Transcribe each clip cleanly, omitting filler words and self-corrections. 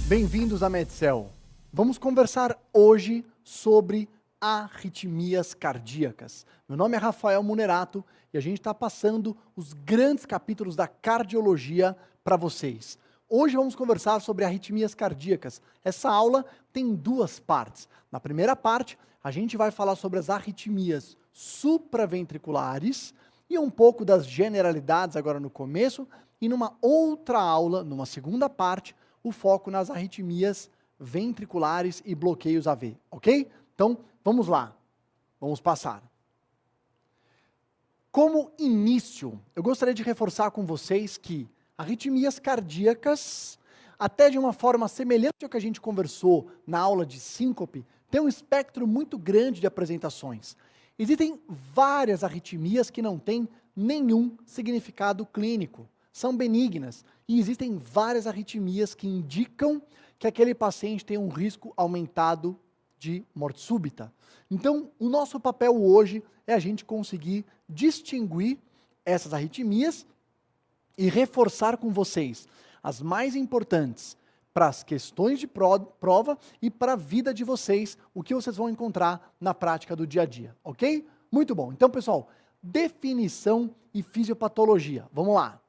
Bem-vindos à Medcel. Vamos conversar hoje sobre arritmias cardíacas. Meu nome é Rafael Munerato e a gente está passando os grandes capítulos da cardiologia para vocês. Hoje vamos conversar sobre arritmias cardíacas. Essa aula tem duas partes. Na primeira parte, a gente vai falar sobre as arritmias supraventriculares e um pouco das generalidades agora no começo, e numa outra aula, numa segunda parte, o foco nas arritmias ventriculares e bloqueios AV, ok? Então, vamos lá. Vamos passar. Como início, eu gostaria de reforçar com vocês que arritmias cardíacas, até de uma forma semelhante ao que a gente conversou na aula de síncope, tem um espectro muito grande de apresentações. Existem várias arritmias que não têm nenhum significado clínico. São benignas e existem várias arritmias que indicam que aquele paciente tem um risco aumentado de morte súbita. Então, o nosso papel hoje é a gente conseguir distinguir essas arritmias e reforçar com vocês as mais importantes para as questões de prova e para a vida de vocês, o que vocês vão encontrar na prática do dia a dia, ok? Muito bom. Então, pessoal, definição e fisiopatologia. Vamos lá.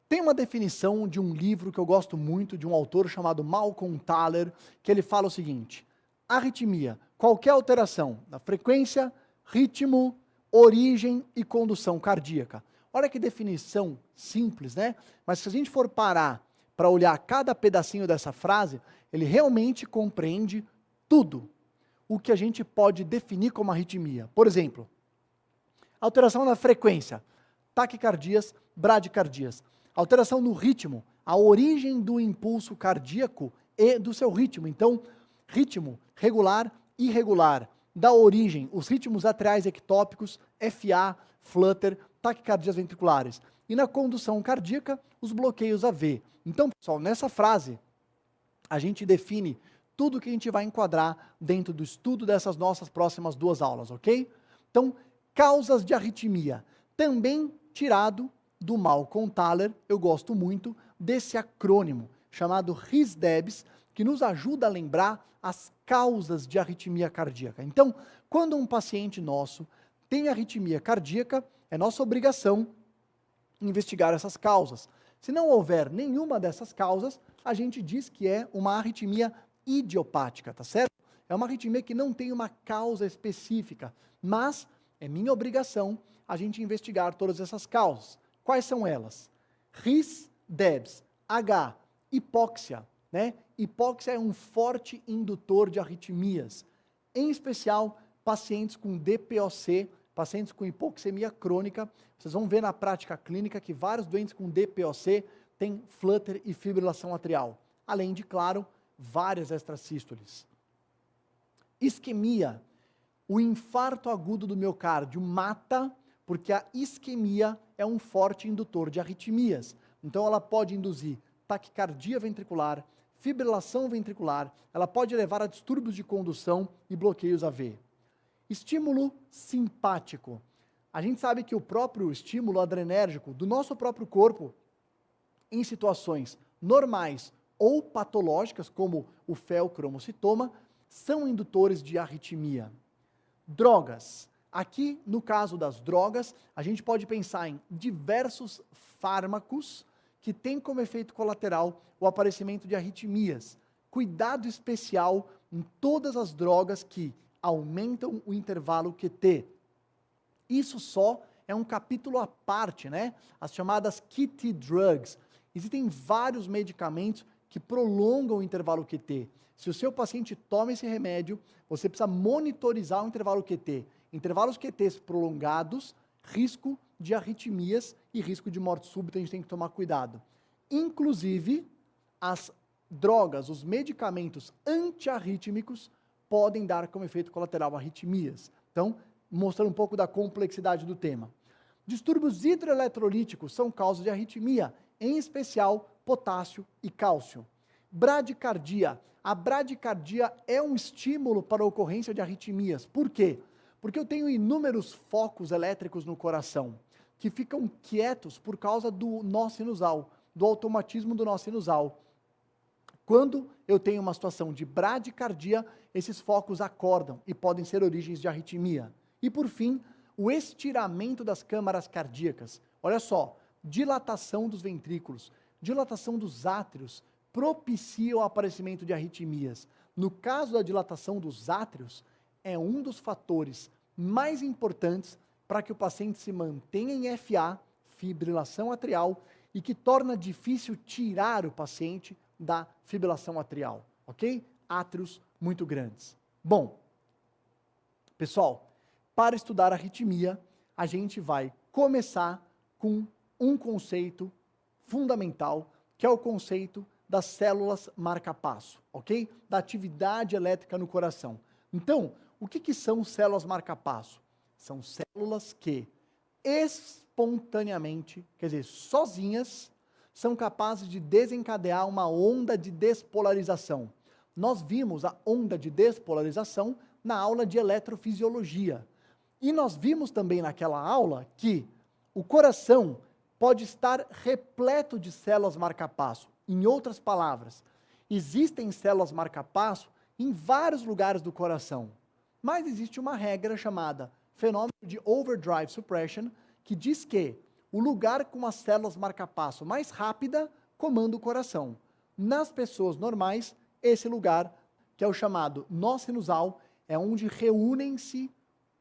Tem uma definição de um livro que eu gosto muito, de um autor chamado Malcolm Thaler, que ele fala o seguinte: arritmia, qualquer alteração da frequência, ritmo, origem e condução cardíaca. Olha que definição simples, né? Mas se a gente for parar para olhar cada pedacinho dessa frase, ele realmente compreende tudo o que a gente pode definir como arritmia. Por exemplo, alteração na frequência, taquicardias, bradicardias. Alteração no ritmo, a origem do impulso cardíaco e do seu ritmo. Então, ritmo regular, irregular, da origem, os ritmos atriais ectópicos, FA, flutter, taquicardias ventriculares. E na condução cardíaca, os bloqueios AV. Então, pessoal, nessa frase, a gente define tudo que a gente vai enquadrar dentro do estudo dessas nossas próximas duas aulas, ok? Então, causas de arritmia, também tirado do Malcolm Thaler, eu gosto muito desse acrônimo chamado RIS-DEBS, que nos ajuda a lembrar as causas de arritmia cardíaca. Então, quando um paciente nosso tem arritmia cardíaca, é nossa obrigação investigar essas causas. Se não houver nenhuma dessas causas, a gente diz que é uma arritmia idiopática, tá certo? É uma arritmia que não tem uma causa específica, mas é minha obrigação a gente investigar todas essas causas. Quais são elas? RIS, DEBS, H, hipóxia, né? Hipóxia é um forte indutor de arritmias, em especial pacientes com DPOC, pacientes com hipoxemia crônica. Vocês vão ver na prática clínica que vários doentes com DPOC têm flutter e fibrilação atrial, além de, claro, várias extrasístoles. Isquemia, o infarto agudo do miocárdio mata porque a isquemia é um forte indutor de arritmias. Então ela pode induzir taquicardia ventricular, fibrilação ventricular, ela pode levar a distúrbios de condução e bloqueios AV. Estímulo simpático. A gente sabe que o próprio estímulo adrenérgico do nosso próprio corpo, em situações normais ou patológicas, como o feocromocitoma, são indutores de arritmia. Drogas. Aqui, no caso das drogas, a gente pode pensar em diversos fármacos que têm como efeito colateral o aparecimento de arritmias. Cuidado especial em todas as drogas que aumentam o intervalo QT. Isso só é um capítulo à parte, né? As chamadas QT drugs. Existem vários medicamentos que prolongam o intervalo QT. Se o seu paciente toma esse remédio, você precisa monitorizar o intervalo QT. Intervalos QTs prolongados, risco de arritmias e risco de morte súbita, a gente tem que tomar cuidado. Inclusive, as drogas, os medicamentos antiarrítmicos podem dar como efeito colateral arritmias. Então, mostrando um pouco da complexidade do tema. Distúrbios hidroeletrolíticos são causa de arritmia, em especial potássio e cálcio. Bradicardia. A bradicardia é um estímulo para a ocorrência de arritmias. Por quê? Porque eu tenho inúmeros focos elétricos no coração, que ficam quietos por causa do nó sinusal, do automatismo do nó sinusal. Quando eu tenho uma situação de bradicardia, esses focos acordam e podem ser origens de arritmia. E por fim, o estiramento das câmaras cardíacas. Olha só, dilatação dos ventrículos, dilatação dos átrios propicia o aparecimento de arritmias. No caso da dilatação dos átrios, é um dos fatores mais importantes para que o paciente se mantenha em FA, fibrilação atrial, e que torna difícil tirar o paciente da fibrilação atrial, ok? Átrios muito grandes. Bom, pessoal, para estudar arritmia, a gente vai começar com um conceito fundamental, que é o conceito das células marca-passo, ok? Da atividade elétrica no coração. Então, o que são células marca-passo? São células que espontaneamente, quer dizer, sozinhas, são capazes de desencadear uma onda de despolarização. Nós vimos a onda de despolarização na aula de eletrofisiologia. E nós vimos também naquela aula que o coração pode estar repleto de células marca-passo. Em outras palavras, existem células marca-passo em vários lugares do coração. Mas existe uma regra chamada fenômeno de overdrive suppression, que diz que o lugar com as células marca-passo mais rápida comanda o coração. Nas pessoas normais, esse lugar, que é o chamado nó sinusal, é onde reúnem-se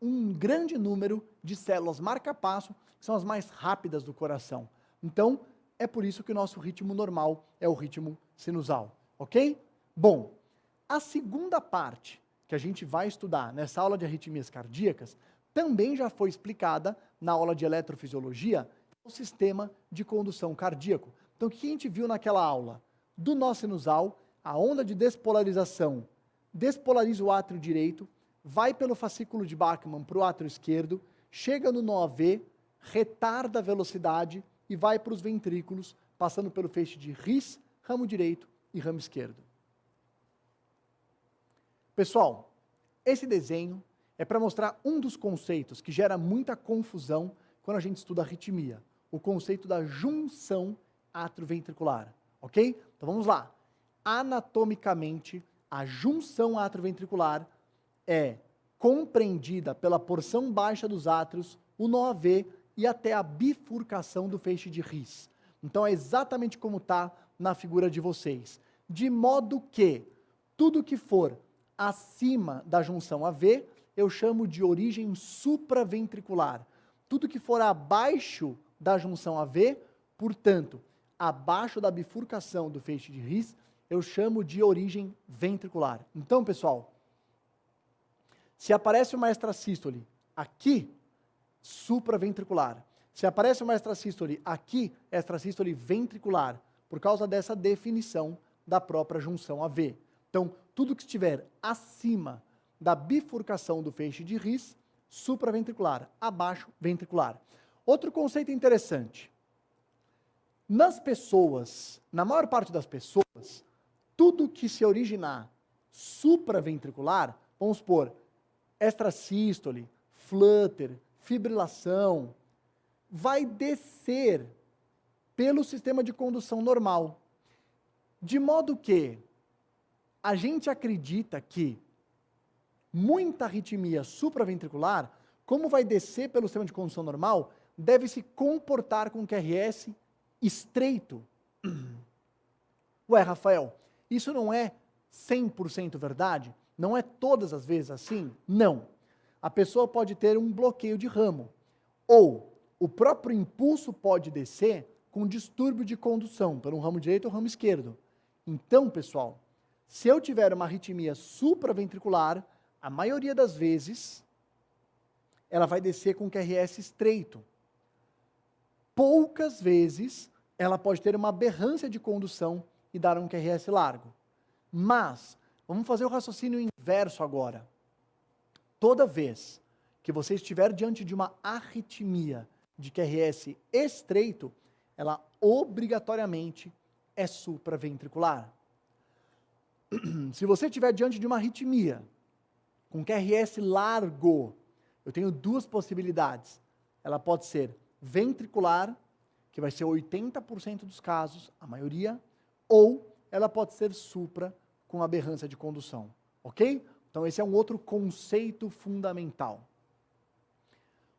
um grande número de células marca-passo, que são as mais rápidas do coração. Então, é por isso que o nosso ritmo normal é o ritmo sinusal, ok? Bom, a segunda parte que a gente vai estudar nessa aula de arritmias cardíacas também já foi explicada na aula de eletrofisiologia, o sistema de condução cardíaco. Então, o que a gente viu naquela aula? Do nó sinusal, a onda de despolarização despolariza o átrio direito, vai pelo fascículo de Bachmann para o átrio esquerdo, chega no nó AV, retarda a velocidade e vai para os ventrículos, passando pelo feixe de His, ramo direito e ramo esquerdo. Pessoal, esse desenho é para mostrar um dos conceitos que gera muita confusão quando a gente estuda arritmia, o conceito da junção atrioventricular, ok? Então vamos lá. Anatomicamente, a junção atrioventricular é compreendida pela porção baixa dos átrios, o nó AV e até a bifurcação do feixe de His. Então é exatamente como está na figura de vocês. De modo que tudo que for acima da junção AV, eu chamo de origem supraventricular. Tudo que for abaixo da junção AV, portanto, abaixo da bifurcação do feixe de His, eu chamo de origem ventricular. Então, pessoal, se aparece uma extrasístole aqui, supraventricular. Se aparece uma extrasístole aqui, extrasístole ventricular, por causa dessa definição da própria junção AV. Então, tudo que estiver acima da bifurcação do feixe de His, supraventricular, abaixo, ventricular. Outro conceito interessante. Nas pessoas, na maior parte das pessoas, tudo que se originar supraventricular, vamos supor, extrasístole, flutter, fibrilação, vai descer pelo sistema de condução normal. De modo que a gente acredita que muita arritmia supraventricular, como vai descer pelo sistema de condução normal, deve se comportar com QRS estreito. Ué, Rafael, isso não é 100% verdade? Não é todas as vezes assim? Não. A pessoa pode ter um bloqueio de ramo. Ou o próprio impulso pode descer com distúrbio de condução, pelo ramo direito ou ramo esquerdo. Então, pessoal, se eu tiver uma arritmia supraventricular, a maioria das vezes, ela vai descer com QRS estreito. Poucas vezes, ela pode ter uma aberrância de condução e dar um QRS largo. Mas, vamos fazer o raciocínio inverso agora. Toda vez que você estiver diante de uma arritmia de QRS estreito, ela obrigatoriamente é supraventricular. Se você estiver diante de uma arritmia com QRS largo, eu tenho duas possibilidades. Ela pode ser ventricular, que vai ser 80% dos casos, a maioria, ou ela pode ser supra com aberrância de condução, ok? Então esse é um outro conceito fundamental.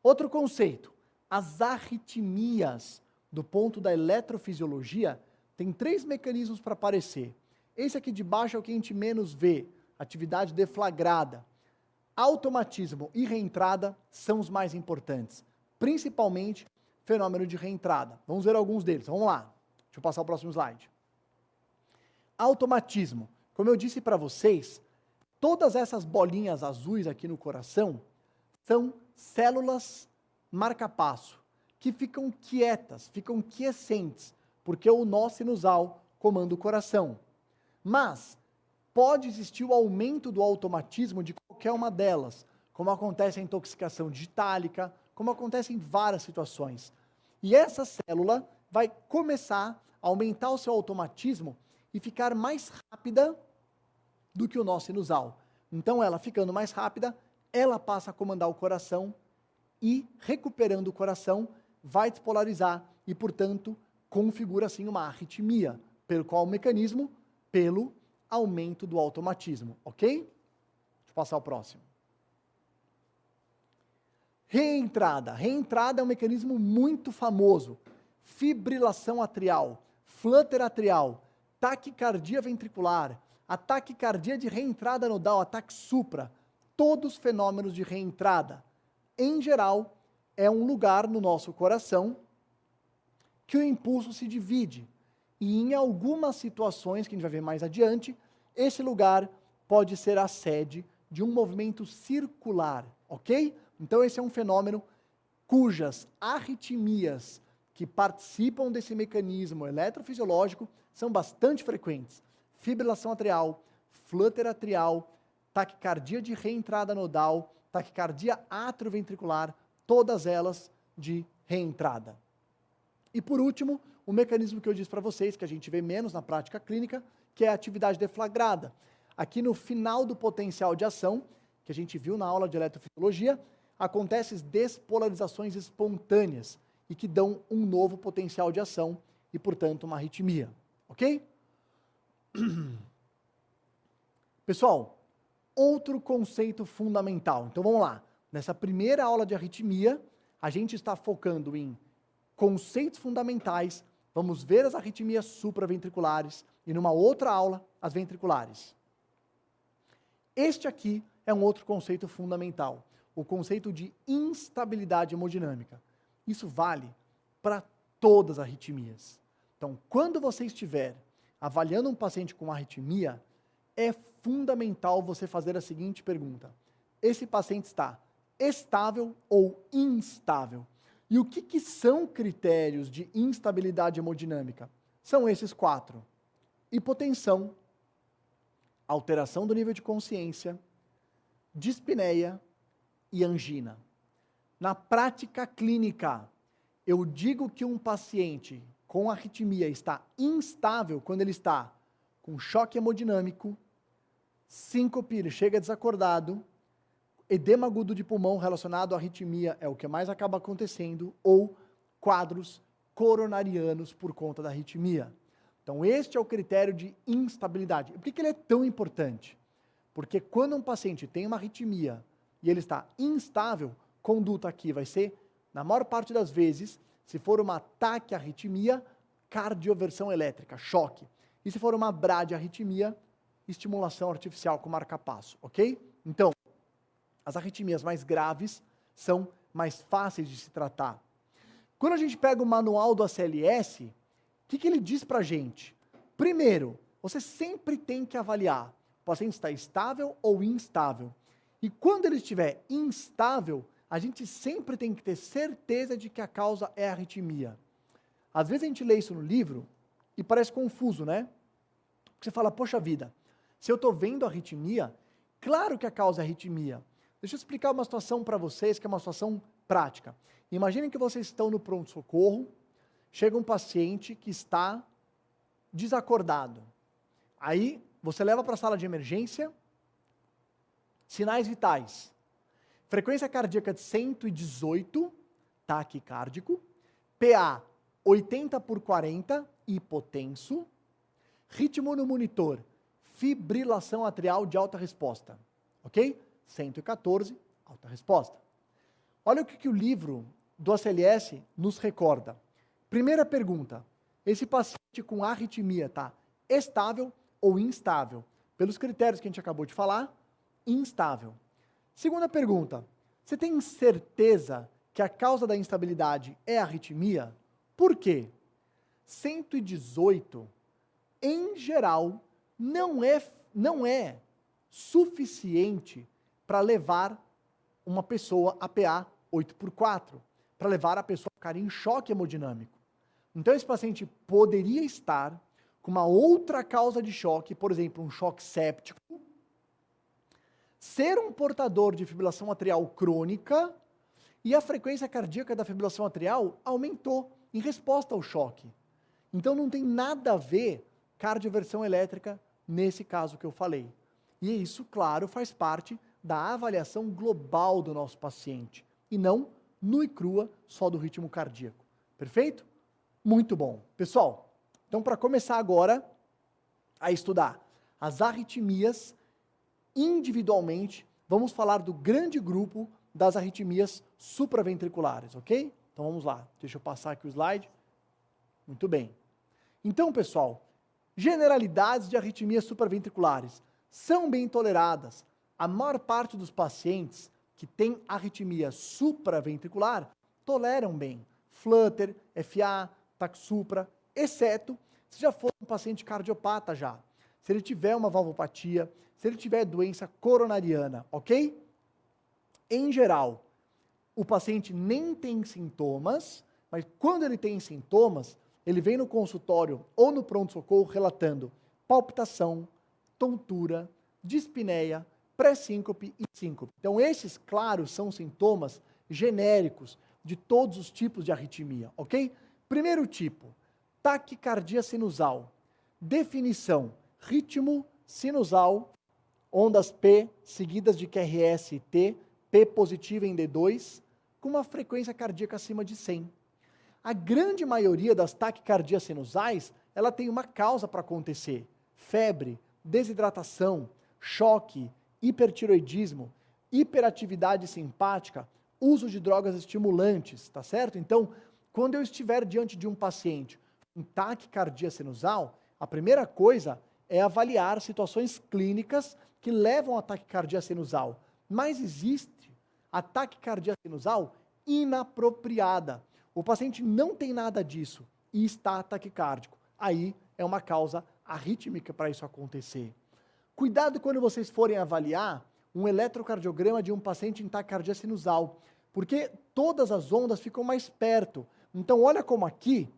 Outro conceito, as arritmias, do ponto da eletrofisiologia, tem 3 mecanismos para aparecer. Esse aqui de baixo é o que a gente menos vê, atividade deflagrada. Automatismo e reentrada são os mais importantes, principalmente fenômeno de reentrada. Vamos ver alguns deles, vamos lá. Deixa eu passar o próximo slide. Automatismo. Como eu disse para vocês, todas essas bolinhas azuis aqui no coração são células marca-passo, que ficam quietas, ficam quiescentes, porque o nó sinusal comanda o coração. Mas pode existir o aumento do automatismo de qualquer uma delas, como acontece a intoxicação digitálica, como acontece em várias situações. E essa célula vai começar a aumentar o seu automatismo e ficar mais rápida do que o nó sinusal. Então ela ficando mais rápida, ela passa a comandar o coração e, recuperando o coração, vai despolarizar e, portanto, configura assim uma arritmia. Pelo qual o mecanismo? Pelo aumento do automatismo, ok? Deixa eu passar o próximo. Reentrada. Reentrada é um mecanismo muito famoso. Fibrilação atrial, flutter atrial, taquicardia ventricular, a taquicardia de reentrada nodal, ataque supra, todos fenômenos de reentrada. Em geral, é um lugar no nosso coração que o impulso se divide. E em algumas situações, que a gente vai ver mais adiante, esse lugar pode ser a sede de um movimento circular, ok? Então esse é um fenômeno cujas arritmias que participam desse mecanismo eletrofisiológico são bastante frequentes. Fibrilação atrial, flutter atrial, taquicardia de reentrada nodal, taquicardia atrioventricular, todas elas de reentrada. E por último, o mecanismo que eu disse para vocês, que a gente vê menos na prática clínica, que é a atividade deflagrada. Aqui no final do potencial de ação, que a gente viu na aula de eletrofisiologia, acontecem despolarizações espontâneas e que dão um novo potencial de ação e, portanto, uma arritmia. Ok? Pessoal, outro conceito fundamental. Então vamos lá. Nessa primeira aula de arritmia, a gente está focando em conceitos fundamentais, vamos ver as arritmias supraventriculares e numa outra aula, as ventriculares. Este aqui é um outro conceito fundamental, o conceito de instabilidade hemodinâmica. Isso vale para todas as arritmias. Então, quando você estiver avaliando um paciente com arritmia, é fundamental você fazer a seguinte pergunta: esse paciente está estável ou instável? E o que são critérios de instabilidade hemodinâmica? São esses 4. Hipotensão, alteração do nível de consciência, dispneia e angina. Na prática clínica, eu digo que um paciente com arritmia está instável quando ele está com choque hemodinâmico, síncope, ele chega desacordado, edema agudo de pulmão relacionado à arritmia é o que mais acaba acontecendo, ou quadros coronarianos por conta da arritmia. Então este é o critério de instabilidade. Por que ele é tão importante? Porque quando um paciente tem uma arritmia e ele está instável, conduta aqui vai ser, na maior parte das vezes, se for uma taquiarritmia, cardioversão elétrica, choque. E se for uma bradiarritmia, estimulação artificial com marca-passo, ok? Então, as arritmias mais graves são mais fáceis de se tratar. Quando a gente pega o manual do ACLS, o que ele diz para a gente? Primeiro, você sempre tem que avaliar o paciente está estável ou instável. E quando ele estiver instável, a gente sempre tem que ter certeza de que a causa é a arritmia. Às vezes a gente lê isso no livro e parece confuso, né? Porque você fala, poxa vida, se eu estou vendo arritmia, claro que a causa é arritmia. Deixa eu explicar uma situação para vocês, que é uma situação prática. Imaginem que vocês estão no pronto-socorro, chega um paciente que está desacordado. Aí, você leva para a sala de emergência, sinais vitais. Frequência cardíaca de 118, taquicárdico, PA 80/40, hipotenso, Ritmo no monitor, fibrilação atrial de alta resposta, ok? 114, alta resposta. Olha o que o livro do ACLS nos recorda. Primeira pergunta, esse paciente com arritmia está estável ou instável? Pelos critérios que a gente acabou de falar, instável. Segunda pergunta, você tem certeza que a causa da instabilidade é a arritmia? Por quê? 118, em geral, não é suficiente para levar uma pessoa a PA 8x4, para levar a pessoa a ficar em choque hemodinâmico. Então, esse paciente poderia estar com uma outra causa de choque, por exemplo, um choque séptico, ser um portador de fibrilação atrial crônica e a frequência cardíaca da fibrilação atrial aumentou em resposta ao choque. Então, não tem nada a ver cardioversão elétrica nesse caso que eu falei. E isso, claro, faz parte da avaliação global do nosso paciente e não nua e crua só do ritmo cardíaco. Perfeito? Muito bom. Pessoal, então para começar agora a estudar as arritmias individualmente, vamos falar do grande grupo das arritmias supraventriculares, ok? Então vamos lá, deixa eu passar aqui o slide. Muito bem. Então, pessoal, generalidades de arritmias supraventriculares são bem toleradas. A maior parte dos pacientes que têm arritmia supraventricular toleram bem. Flutter, FA, TAC supra, exceto se já for um paciente cardiopata já. Se ele tiver uma valvopatia, se ele tiver doença coronariana, ok? Em geral, o paciente nem tem sintomas, mas quando ele tem sintomas, ele vem no consultório ou no pronto-socorro relatando palpitação, tontura, dispneia, pré-síncope e síncope. Então, esses, claro, são sintomas genéricos de todos os tipos de arritmia, ok? Primeiro tipo, taquicardia sinusal. Definição, ritmo sinusal, ondas P seguidas de QRS e T, P positiva em D2, com uma frequência cardíaca acima de 100. A grande maioria das taquicardias sinusais, ela tem uma causa para acontecer. Febre, desidratação, choque, hipertiroidismo, hiperatividade simpática, uso de drogas estimulantes, tá certo? Então, quando eu estiver diante de um paciente com taquicardia sinusal, a primeira coisa é avaliar situações clínicas que levam à taquicardia sinusal. Mas existe a taquicardia sinusal inapropriada. O paciente não tem nada disso e está taquicárdico. Aí é uma causa arrítmica para isso acontecer. Cuidado quando vocês forem avaliar um eletrocardiograma de um paciente em taquicardia sinusal, porque todas as ondas ficam mais perto. Então, olha como aqui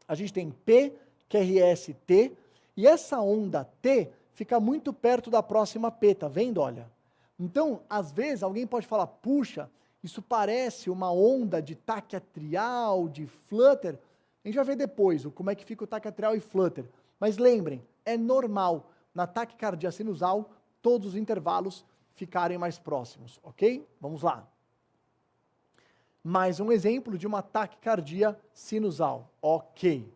a gente tem P, QRS, T, e essa onda T fica muito perto da próxima P, tá vendo? Olha. Então, às vezes, alguém pode falar, puxa, isso parece uma onda de taque atrial, de flutter. A gente vai ver depois como é que fica o taque atrial e flutter. Mas lembrem, é normal na taquicardia sinusal todos os intervalos ficarem mais próximos, ok? Vamos lá. Mais um exemplo de uma taquicardia sinusal, ok.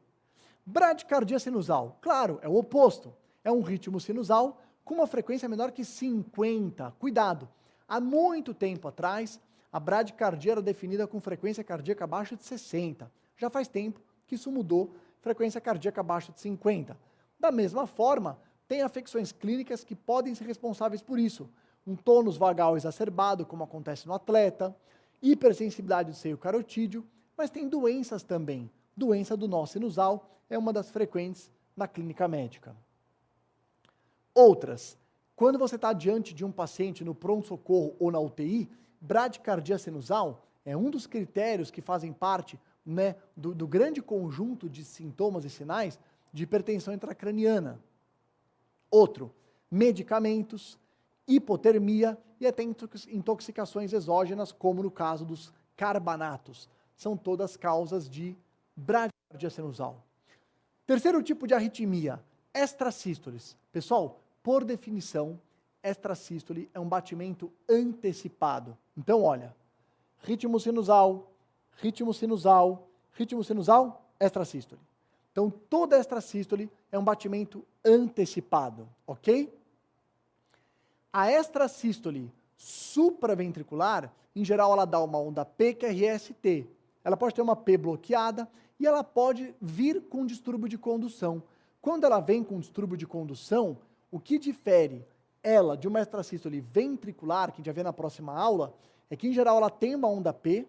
Bradicardia sinusal, claro, é o oposto. É um ritmo sinusal com uma frequência menor que 50. Cuidado, há muito tempo atrás, a bradicardia era definida com frequência cardíaca abaixo de 60. Já faz tempo que isso mudou, frequência cardíaca abaixo de 50. Da mesma forma, tem afecções clínicas que podem ser responsáveis por isso. Um tônus vagal exacerbado, como acontece no atleta, hipersensibilidade do seio carotídeo, mas tem doenças também. Doença do nó sinusal é uma das frequentes na clínica médica. Outras, quando você está diante de um paciente no pronto-socorro ou na UTI, bradicardia sinusal é um dos critérios que fazem parte, né, do grande conjunto de sintomas e sinais de hipertensão intracraniana. Outro, medicamentos, hipotermia e até intoxicações exógenas, como no caso dos carbanatos. São todas causas de bradicardia sinusal. Terceiro tipo de arritmia, extrasístoles. Pessoal, por definição, extrasístole é um batimento antecipado. Então, olha, ritmo sinusal, extrasístole. Então, toda extrasístole é um batimento antecipado, ok? A extrasístole supraventricular, em geral, ela dá uma onda P, QRST. Ela pode ter uma P bloqueada e ela pode vir com distúrbio de condução. Quando ela vem com distúrbio de condução, o que difere ela de uma extrasístole ventricular, que a gente vai ver na próxima aula, é que, em geral, ela tem uma onda P,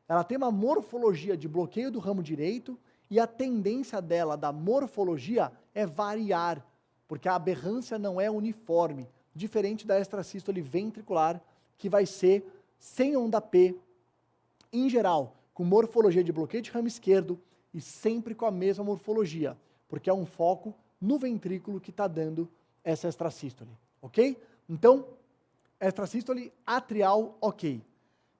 ela tem uma morfologia de bloqueio do ramo direito e a tendência dela, da morfologia, é variar, porque a aberrância não é uniforme, diferente da extrasístole ventricular, que vai ser sem onda P, em geral, com morfologia de bloqueio de ramo esquerdo e sempre com a mesma morfologia, porque é um foco no ventrículo que está dando essa extrasístole, ok? Então, extrasístole atrial, ok.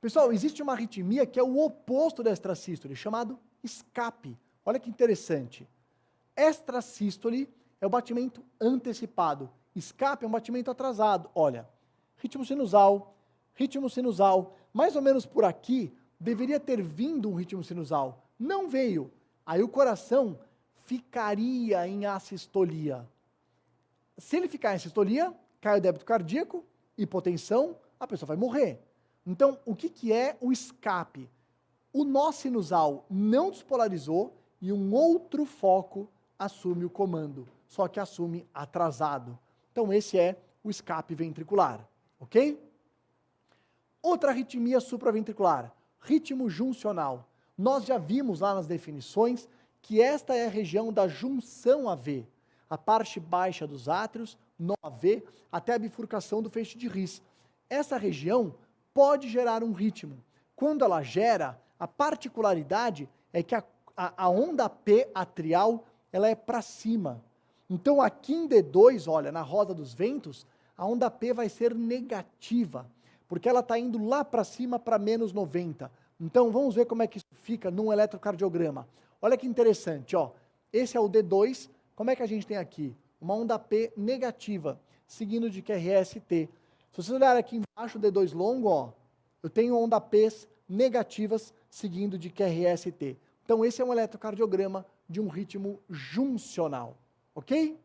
Pessoal, existe uma arritmia que é o oposto da extrasístole, chamado escape. Olha que interessante. Extrasístole é o batimento antecipado. Escape é um batimento atrasado. Olha, ritmo sinusal, mais ou menos por aqui, deveria ter vindo um ritmo sinusal. Não veio. Aí o coração ficaria em assistolia. Se ele ficar em assistolia, cai o débito cardíaco, hipotensão, a pessoa vai morrer. Então, o que é o escape? O nó sinusal não despolarizou e um outro foco assume o comando, só que assume atrasado. Então, esse é o escape ventricular, ok? Outra arritmia supraventricular, ritmo juncional. Nós já vimos lá nas definições que esta é a região da junção AV, a parte baixa dos átrios, nó AV, até a bifurcação do feixe de His. Essa região pode gerar um ritmo. Quando ela gera, a particularidade é que a onda P atrial, ela é para cima. Então aqui em D2, olha, na roda dos ventos, a onda P vai ser negativa, porque ela está indo lá para cima para menos 90. Então vamos ver como é que isso fica num eletrocardiograma. Olha que interessante, ó. Esse é o D2, como é que a gente tem aqui? Uma onda P negativa, seguindo de QRST. Se vocês olharem aqui embaixo do D2 longo, ó, eu tenho onda P's negativas seguindo de QRST. Então esse é um eletrocardiograma de um ritmo juncional, ok?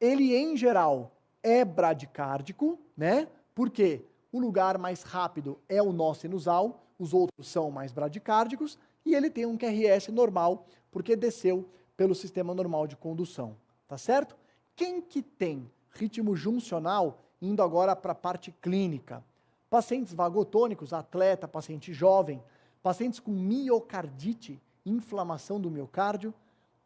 Ele, em geral, é bradicárdico, né? Porque o lugar mais rápido é o nó sinusal, os outros são mais bradicárdicos, e ele tem um QRS normal, porque desceu pelo sistema normal de condução, tá certo? Quem que tem ritmo juncional, indo agora para a parte clínica? Pacientes vagotônicos, atleta, paciente jovem, pacientes com miocardite, inflamação do miocárdio,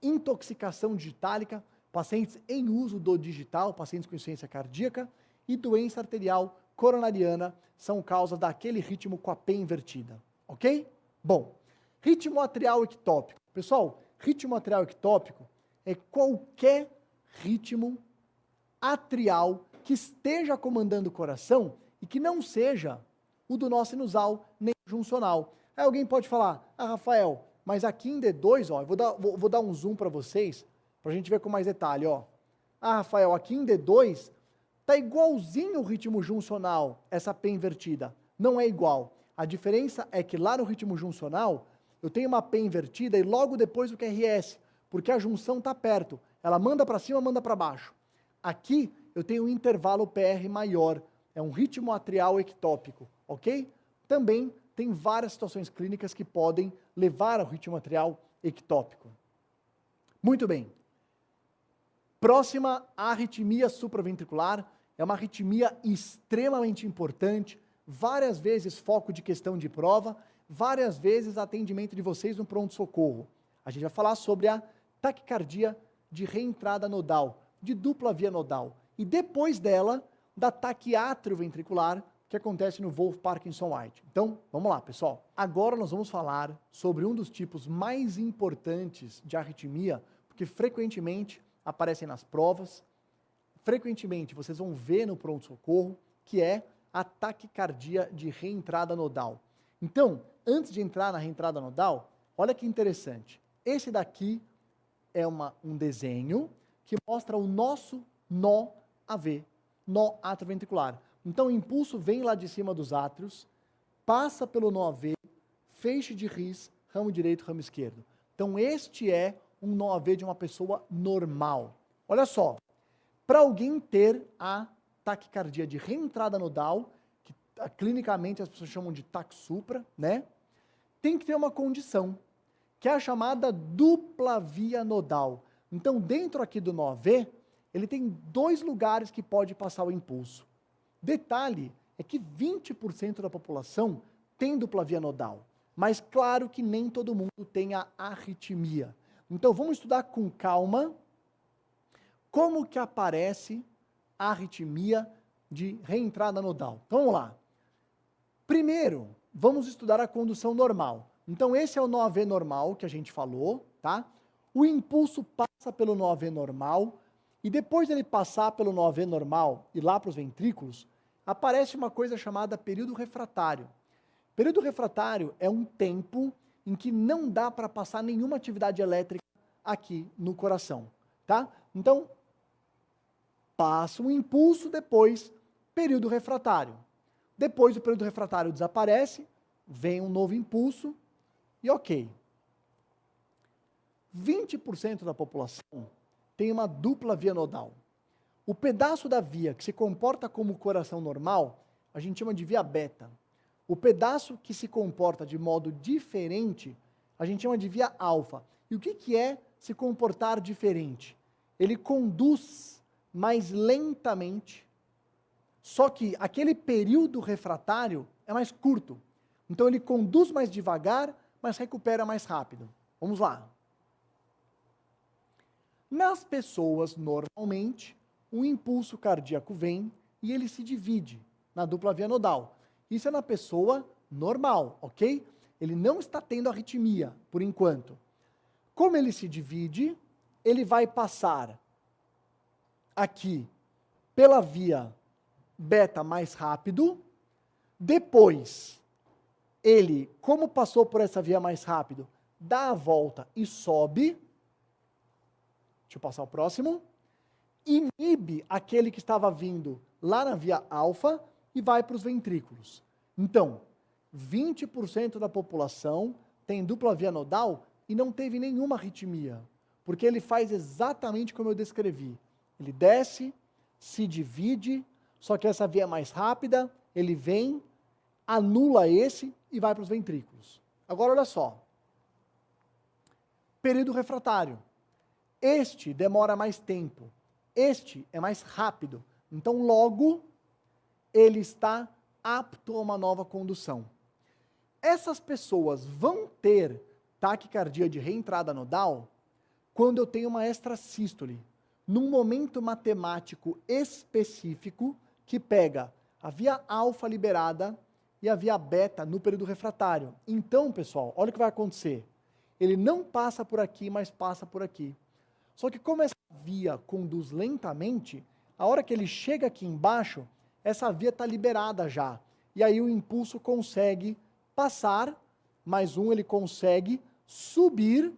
intoxicação digitálica, pacientes em uso do digital, pacientes com insuficiência cardíaca e doença arterial coronariana são causas daquele ritmo com a P invertida, ok? Bom, ritmo atrial ectópico. Pessoal, ritmo atrial ectópico é qualquer ritmo atrial que esteja comandando o coração e que não seja o do nó sinusal nem juncional. Aí alguém pode falar, Rafael, mas aqui em D2, ó, eu vou dar um zoom para vocês, para a gente ver com mais detalhe, ó. Rafael, aqui em D2, tá igualzinho o ritmo juncional, essa P invertida. Não é igual. A diferença é que lá no ritmo juncional, eu tenho uma P invertida e logo depois o QRS, porque a junção está perto. Ela manda para cima, manda para baixo. Aqui, eu tenho um intervalo PR maior. É um ritmo atrial ectópico, ok? Também tem várias situações clínicas que podem levar ao ritmo atrial ectópico. Muito bem. Próxima, arritmia supraventricular. É uma arritmia extremamente importante, várias vezes foco de questão de prova, várias vezes atendimento de vocês no pronto-socorro. A gente vai falar sobre a taquicardia de reentrada nodal, de dupla via nodal. E depois dela, da taquiátrio ventricular, que acontece no Wolff-Parkinson-White. Então, vamos lá, pessoal. Agora nós vamos falar sobre um dos tipos mais importantes de arritmia, porque frequentemente aparecem nas provas, frequentemente vocês vão ver no pronto-socorro, que é a taquicardia de reentrada nodal. Então, antes de entrar na reentrada nodal, olha que interessante. Esse daqui é um desenho que mostra o nosso nó AV, nó atrioventricular. Então, o impulso vem lá de cima dos átrios, passa pelo nó AV, feixe de His, ramo direito, ramo esquerdo. Então, este é um nó AV de uma pessoa normal? Olha só, para alguém ter a taquicardia de reentrada nodal, que clinicamente as pessoas chamam de TAC supra, né? Tem que ter uma condição, que é a chamada dupla via nodal. Então, dentro aqui do nó AV, ele tem 2 lugares que pode passar o impulso. Detalhe é que 20% da população tem dupla via nodal, mas claro que nem todo mundo tem a arritmia. Então, vamos estudar com calma como que aparece a arritmia de reentrada nodal. Então, vamos lá. Primeiro, vamos estudar a condução normal. Então, esse é o nó AV normal que a gente falou, tá? O impulso passa pelo nó AV normal e depois dele passar pelo nó AV normal e lá para os ventrículos, aparece uma coisa chamada período refratário. Período refratário é um tempo em que não dá para passar nenhuma atividade elétrica aqui no coração, tá? Então, passa um impulso, depois período refratário. Depois o período refratário desaparece, vem um novo impulso e ok. 20% da população tem uma dupla via nodal. O pedaço da via que se comporta como o coração normal, a gente chama de via beta. O pedaço que se comporta de modo diferente, a gente chama de via alfa. E o que é se comportar diferente? Ele conduz mais lentamente, só que aquele período refratário é mais curto. Então ele conduz mais devagar, mas recupera mais rápido. Vamos lá. Nas pessoas, normalmente, o impulso cardíaco vem e ele se divide na dupla via nodal. Isso é na pessoa normal, ok? Ele não está tendo arritmia, por enquanto. Como ele se divide, ele vai passar aqui pela via beta mais rápido, depois ele, como passou por essa via mais rápido, dá a volta e sobe, deixa eu passar o próximo, inibe aquele que estava vindo lá na via alfa e vai para os ventrículos. Então, 20% da população tem dupla via nodal e não teve nenhuma arritmia, porque ele faz exatamente como eu descrevi. Ele desce, se divide, só que essa via é mais rápida, ele vem, anula esse e vai para os ventrículos. Agora olha só. Período refratário. Este demora mais tempo. Este é mais rápido. Então, logo, ele está apto a uma nova condução. Essas pessoas vão ter taquicardia de reentrada nodal quando eu tenho uma extrasístole, num momento matemático específico que pega a via alfa liberada e a via beta no período refratário. Então, pessoal, olha o que vai acontecer. Ele não passa por aqui, mas passa por aqui. Só que como essa via conduz lentamente, a hora que ele chega aqui embaixo, essa via está liberada já. E aí o impulso consegue passar, mais um ele consegue subir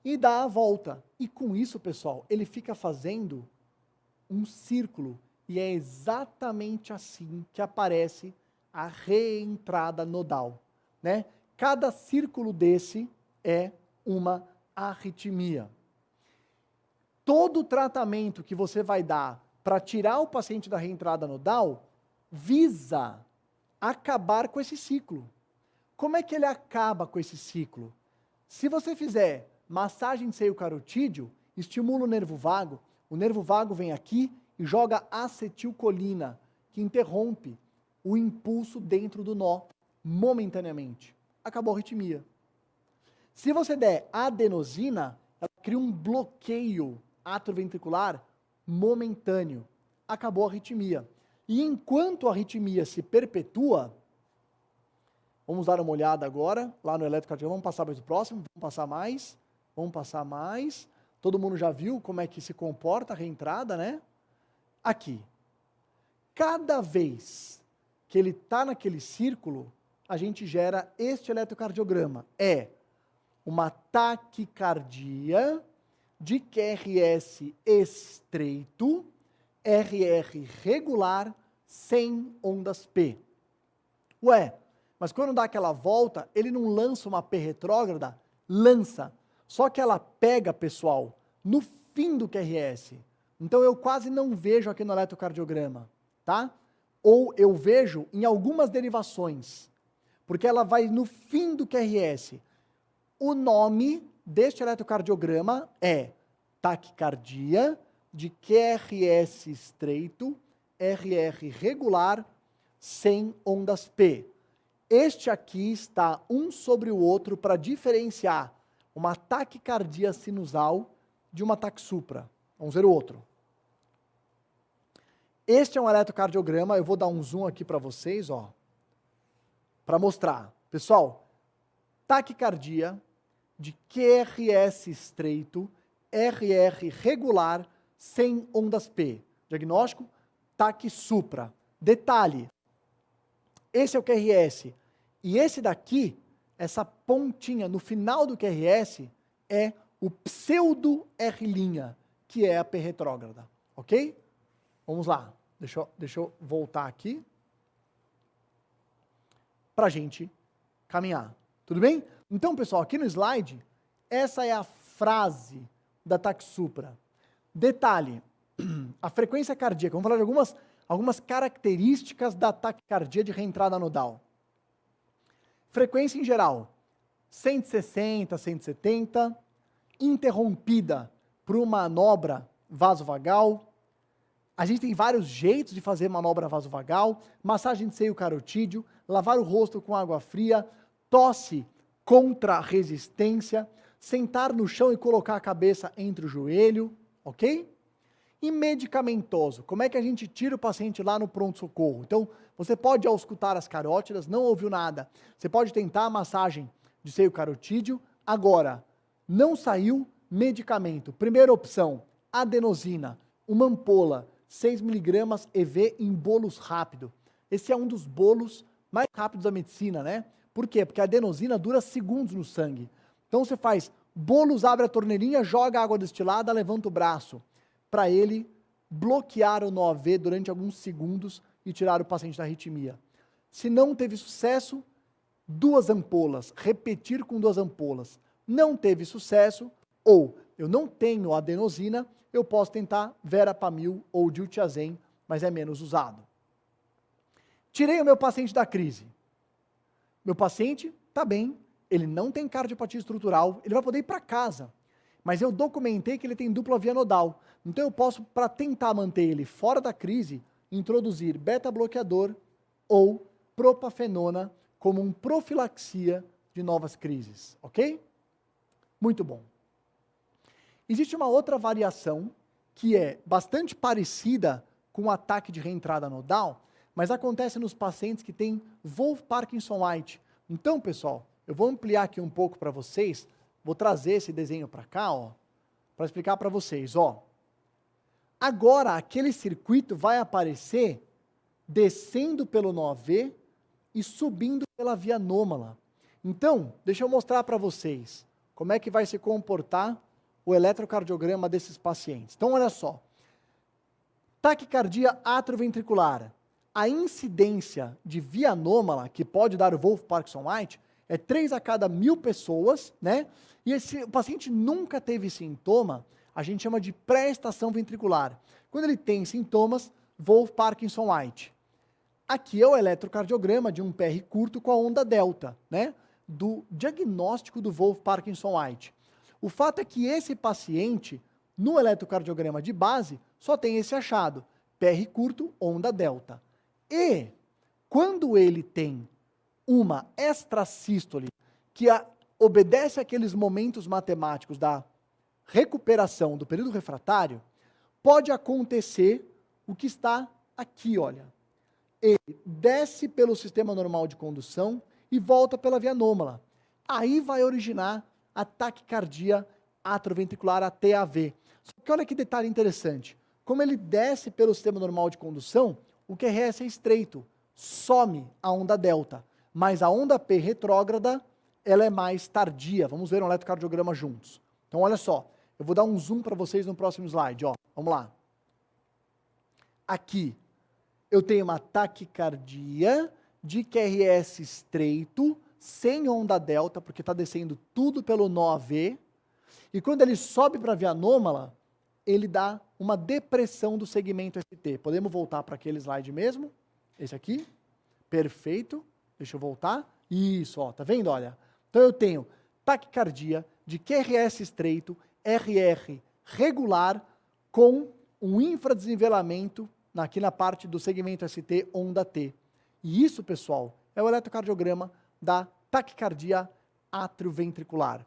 e dar a volta. E com isso, pessoal, ele fica fazendo um círculo. E é exatamente assim que aparece a reentrada nodal, né? Cada círculo desse é uma arritmia. Todo tratamento que você vai dar para tirar o paciente da reentrada nodal visa acabar com esse ciclo. Como é que ele acaba com esse ciclo? Se você fizer massagem de seio carotídeo, estimula o nervo vago vem aqui e joga acetilcolina, que interrompe o impulso dentro do nó, momentaneamente. Acabou a arritmia. Se você der adenosina, ela cria um bloqueio atrioventricular momentâneo. Acabou a arritmia. E enquanto a arritmia se perpetua, vamos dar uma olhada agora, lá no eletrocardiograma, vamos passar mais o próximo, vamos passar mais. Todo mundo já viu como é que se comporta a reentrada, né? Aqui. Cada vez que ele está naquele círculo, a gente gera este eletrocardiograma. É uma taquicardia de QRS estreito, RR regular, sem ondas P. Ué, mas quando dá aquela volta, ele não lança uma P retrógrada? Lança. Só que ela pega, pessoal, no fim do QRS. Então eu quase não vejo aqui no eletrocardiograma, tá? Ou eu vejo em algumas derivações, porque ela vai no fim do QRS. O nome deste eletrocardiograma é taquicardia de QRS estreito, RR regular, sem ondas P. Este aqui está um sobre o outro para diferenciar uma taquicardia sinusal de uma taquisupra. Vamos ver o outro. Este é um eletrocardiograma, eu vou dar um zoom aqui para vocês, ó, para mostrar. Pessoal, taquicardia de QRS estreito, RR regular, sem ondas P. Diagnóstico, taquisupra. Detalhe, esse é o QRS. E esse daqui, essa pontinha no final do QRS, é o pseudo R', que é a P retrógrada. Ok? Vamos lá. Deixa eu voltar aqui para a gente caminhar. Tudo bem? Então, pessoal, aqui no slide, essa é a frase da taquisupra. Detalhe, a frequência cardíaca. Vamos falar de algumas características da taquicardia de reentrada nodal. Frequência em geral, 160, 170, interrompida por uma manobra vasovagal. A gente tem vários jeitos de fazer manobra vasovagal, massagem de seio carotídeo, lavar o rosto com água fria, tosse contra resistência, sentar no chão e colocar a cabeça entre o joelho, ok? E medicamentoso, como é que a gente tira o paciente lá no pronto-socorro? Então, você pode auscultar as carótidas, não ouviu nada. Você pode tentar a massagem de seio carotídeo. Agora, não saiu medicamento. Primeira opção, adenosina, uma ampola, 6 mg EV em bolos rápido. Esse é um dos bolos mais rápidos da medicina, né? Por quê? Porque a adenosina dura segundos no sangue. Então você faz bolos, abre a torneirinha, joga água destilada, levanta o braço, para ele bloquear o nó AV durante alguns segundos e tirar o paciente da arritmia. Se não teve sucesso, 2 ampolas, repetir com 2 ampolas. Não teve sucesso, ou eu não tenho adenosina, eu posso tentar verapamil ou diltiazem, mas é menos usado. Tirei o meu paciente da crise. Meu paciente está bem, ele não tem cardiopatia estrutural, ele vai poder ir para casa. Mas eu documentei que ele tem dupla via nodal. Então eu posso, para tentar manter ele fora da crise, introduzir beta-bloqueador ou propafenona como um profilaxia de novas crises, ok? Muito bom. Existe uma outra variação que é bastante parecida com o ataque de reentrada nodal, mas acontece nos pacientes que têm Wolff-Parkinson-White. Então, pessoal, eu vou ampliar aqui um pouco para vocês, vou trazer esse desenho para cá, ó, para explicar para vocês, ó. Agora, aquele circuito vai aparecer descendo pelo nó AV e subindo pela via anômala. Então, deixa eu mostrar para vocês como é que vai se comportar o eletrocardiograma desses pacientes. Então, olha só. Taquicardia atrioventricular. A incidência de via anômala, que pode dar o Wolff-Parkinson-White, é 3 a cada 1000 pessoas, né? E o paciente nunca teve sintoma, a gente chama de pré-estação ventricular. Quando ele tem sintomas, Wolff-Parkinson-White. Aqui é o eletrocardiograma de um PR curto com a onda delta, né? Do diagnóstico do Wolff-Parkinson-White. O fato é que esse paciente, no eletrocardiograma de base, só tem esse achado, PR curto, onda delta. E, quando ele tem uma extrasístole, que obedece àqueles momentos matemáticos da recuperação do período refratário, pode acontecer o que está aqui, olha. Ele desce pelo sistema normal de condução e volta pela via anômala. Aí vai originar a taquicardia atrioventricular, a TAV. Só que olha que detalhe interessante. Como ele desce pelo sistema normal de condução, o QRS é estreito, some a onda delta. Mas a onda P retrógrada, ela é mais tardia. Vamos ver um eletrocardiograma juntos. Então, olha só. Eu vou dar um zoom para vocês no próximo slide. Ó. Vamos lá. Aqui, eu tenho uma taquicardia de QRS estreito, sem onda delta, porque está descendo tudo pelo nó AV. E quando ele sobe para a via anômala, ele dá uma depressão do segmento ST. Podemos voltar para aquele slide mesmo? Esse aqui? Perfeito. Deixa eu voltar. Isso, ó, tá vendo? Olha. Então eu tenho taquicardia de QRS estreito, RR regular, com um infradesnivelamento aqui na parte do segmento ST, onda T. E isso, pessoal, é o eletrocardiograma da taquicardia atrioventricular.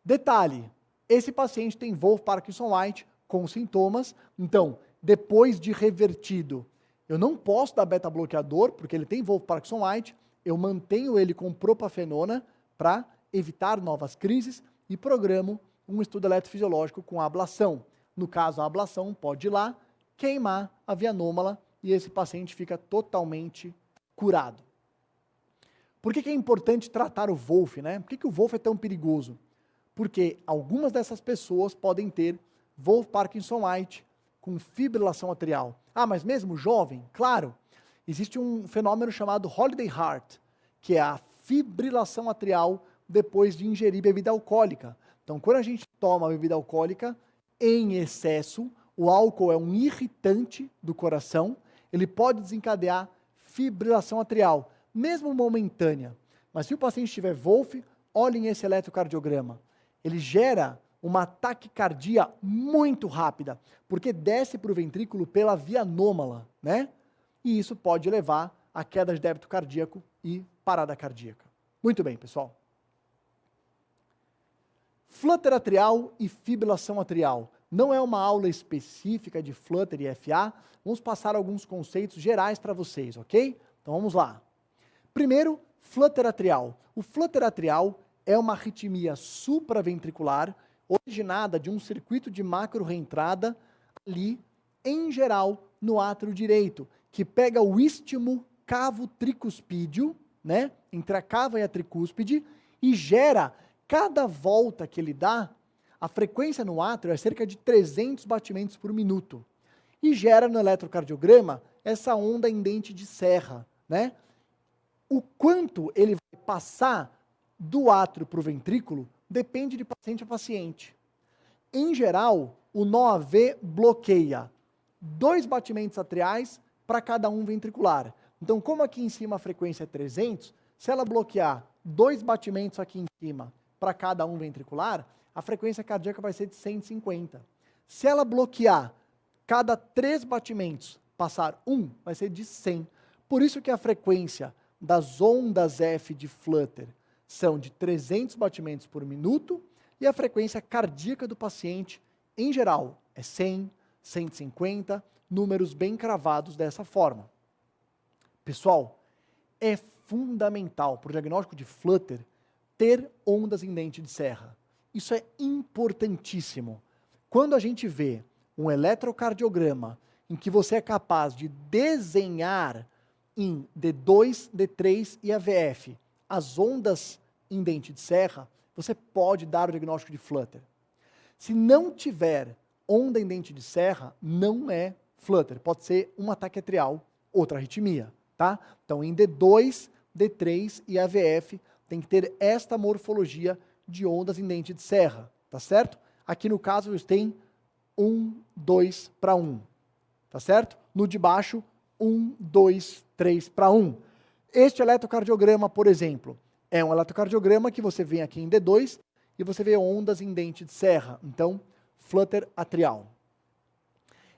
Detalhe, esse paciente tem Wolff-Parkinson-White com sintomas, então, depois de revertido, eu não posso dar beta-bloqueador, porque ele tem Wolff-Parkinson-White, eu mantenho ele com propafenona para evitar novas crises e programo um estudo eletrofisiológico com ablação. No caso, a ablação pode ir lá, queimar a via anômala e esse paciente fica totalmente curado. Por que é importante tratar o Wolff, né? Por que o Wolff é tão perigoso? Porque algumas dessas pessoas podem ter Wolff-Parkinson-White com fibrilação atrial. Ah, mas mesmo jovem? Claro. Existe um fenômeno chamado Holiday Heart, que é a fibrilação atrial depois de ingerir bebida alcoólica. Então, quando a gente toma bebida alcoólica em excesso, o álcool é um irritante do coração, ele pode desencadear fibrilação atrial, mesmo momentânea. Mas se o paciente tiver Wolff, olhem esse eletrocardiograma. Ele gera uma taquicardia muito rápida, porque desce para o ventrículo pela via anômala, né? E isso pode levar a queda de débito cardíaco e parada cardíaca. Muito bem, pessoal. Flutter atrial e fibrilação atrial. Não é uma aula específica de Flutter e FA, vamos passar alguns conceitos gerais para vocês, ok? Então vamos lá. Primeiro, Flutter atrial. O Flutter atrial é uma arritmia supraventricular originada de um circuito de macro-reentrada ali, em geral, no átrio direito, que pega o istmo cavo-tricuspídeo, né, entre a cava e a tricúspide, e gera, cada volta que ele dá, a frequência no átrio é cerca de 300 batimentos por minuto. E gera no eletrocardiograma essa onda em dente de serra, né? O quanto ele vai passar do átrio para o ventrículo depende de paciente a paciente. Em geral, o NOAV bloqueia 2 batimentos atriais para cada um ventricular. Então, como aqui em cima a frequência é 300, se ela bloquear 2 batimentos aqui em cima para cada um ventricular, a frequência cardíaca vai ser de 150. Se ela bloquear cada 3 batimentos, passar 1, vai ser de 100. Por isso que a frequência das ondas F de Flutter são de 300 batimentos por minuto e a frequência cardíaca do paciente, em geral, é 100, 150, números bem cravados dessa forma. Pessoal, é fundamental para o diagnóstico de Flutter ter ondas em dente de serra. Isso é importantíssimo. Quando a gente vê um eletrocardiograma em que você é capaz de desenhar em D2, D3 e AVF as ondas em dente de serra, você pode dar o diagnóstico de Flutter. Se não tiver onda em dente de serra, não é Flutter. Pode ser um ataque atrial, outra arritmia, tá? Então, em D2, D3 e AVF, tem que ter esta morfologia de ondas em dente de serra, tá certo? Aqui no caso, eles têm 1, 2 para 1, tá certo? No de baixo, 1, 2, 3 para 1. Este eletrocardiograma, por exemplo, é um eletrocardiograma que você vê aqui em D2 e você vê ondas em dente de serra. Então, Flutter atrial.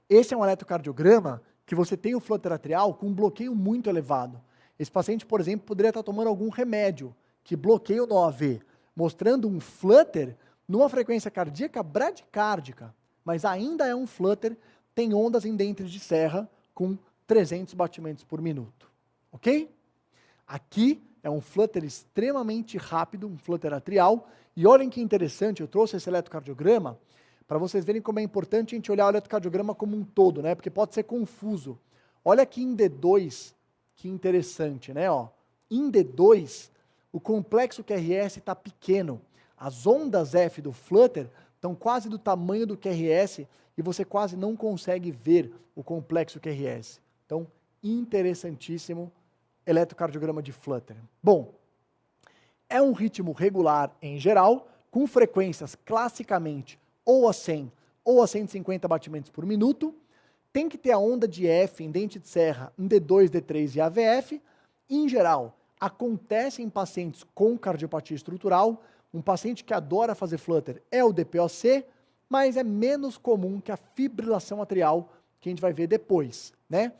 Esse é um eletrocardiograma que você tem o Flutter atrial com um bloqueio muito elevado. Esse paciente, por exemplo, poderia estar tomando algum remédio que bloqueia o NOAV, mostrando um Flutter numa frequência cardíaca bradicárdica, mas ainda é um Flutter, tem ondas em dente de serra com 300 batimentos por minuto, ok? Aqui é um Flutter extremamente rápido, um Flutter atrial, e olhem que interessante, eu trouxe esse eletrocardiograma para vocês verem como é importante a gente olhar o eletrocardiograma como um todo, né? Porque pode ser confuso. Olha aqui em D2, que interessante, né? Ó, em D2, o complexo QRS está pequeno. As ondas F do Flutter estão quase do tamanho do QRS e você quase não consegue ver o complexo QRS. Então, interessantíssimo eletrocardiograma de Flutter. Bom, é um ritmo regular em geral, com frequências classicamente ou a 100 ou a 150 batimentos por minuto, tem que ter a onda de F em dente de serra em D2, D3 e AVF. Em geral, acontece em pacientes com cardiopatia estrutural. Um paciente que adora fazer flutter é o DPOC, mas é menos comum que a fibrilação atrial, que a gente vai ver depois, né?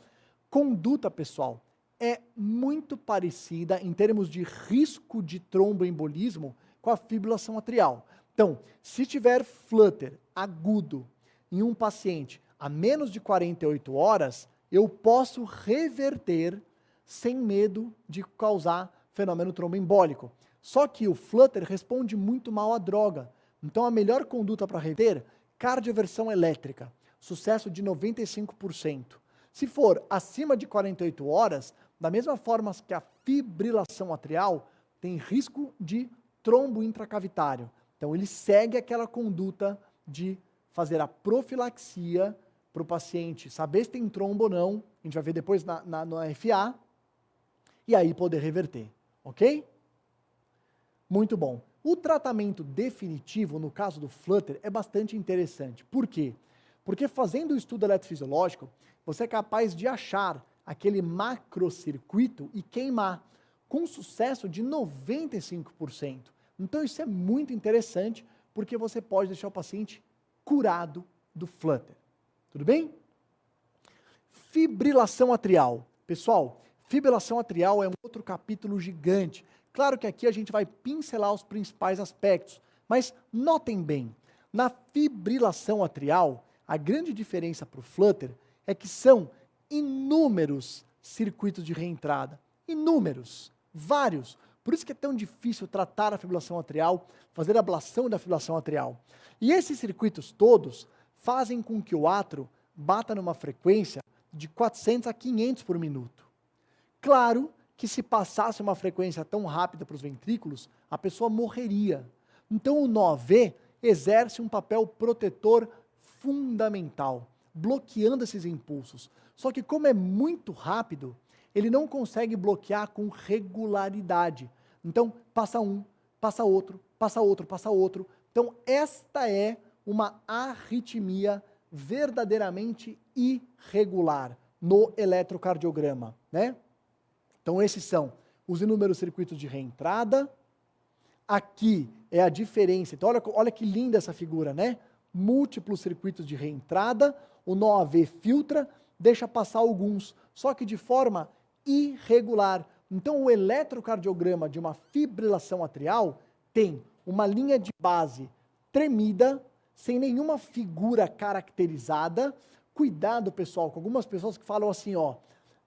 Conduta, pessoal, é muito parecida em termos de risco de tromboembolismo com a fibrilação atrial. Então, se tiver flutter agudo em um paciente a menos de 48 horas, eu posso reverter sem medo de causar fenômeno tromboembólico. Só que o flutter responde muito mal à droga. Então a melhor conduta para reverter, cardioversão elétrica, sucesso de 95%. Se for acima de 48 horas, da mesma forma que a fibrilação atrial, tem risco de trombo intracavitário. Então ele segue aquela conduta de fazer a profilaxia para o paciente saber se tem trombo ou não, a gente vai ver depois no FA, e aí poder reverter, ok? Muito bom. O tratamento definitivo, no caso do flutter, é bastante interessante. Por quê? Porque fazendo o estudo eletrofisiológico, você é capaz de achar aquele macrocircuito e queimar, com sucesso de 95%. Então isso é muito interessante, porque você pode deixar o paciente curado do flutter. Tudo bem? Fibrilação atrial. Pessoal, fibrilação atrial é um outro capítulo gigante. Claro que aqui a gente vai pincelar os principais aspectos, mas notem bem, na fibrilação atrial, a grande diferença para o flutter é que são inúmeros circuitos de reentrada. Inúmeros, vários. Por isso que é tão difícil tratar a fibrilação atrial, fazer a ablação da fibrilação atrial. E esses circuitos todos fazem com que o átrio bata numa frequência de 400 a 500 por minuto. Claro que se passasse uma frequência tão rápida para os ventrículos, a pessoa morreria. Então o NOAV exerce um papel protetor fundamental, bloqueando esses impulsos. Só que como é muito rápido, ele não consegue bloquear com regularidade. Então passa um, passa outro, passa outro, passa outro. Então esta é uma arritmia verdadeiramente irregular no eletrocardiograma, né? Então esses são os inúmeros circuitos de reentrada. Aqui é a diferença. Então olha que linda essa figura, né? Múltiplos circuitos de reentrada, o NOAV filtra, deixa passar alguns, só que de forma irregular. Então o eletrocardiograma de uma fibrilação atrial tem uma linha de base tremida, sem nenhuma figura caracterizada. Cuidado, pessoal, com algumas pessoas que falam assim, ó,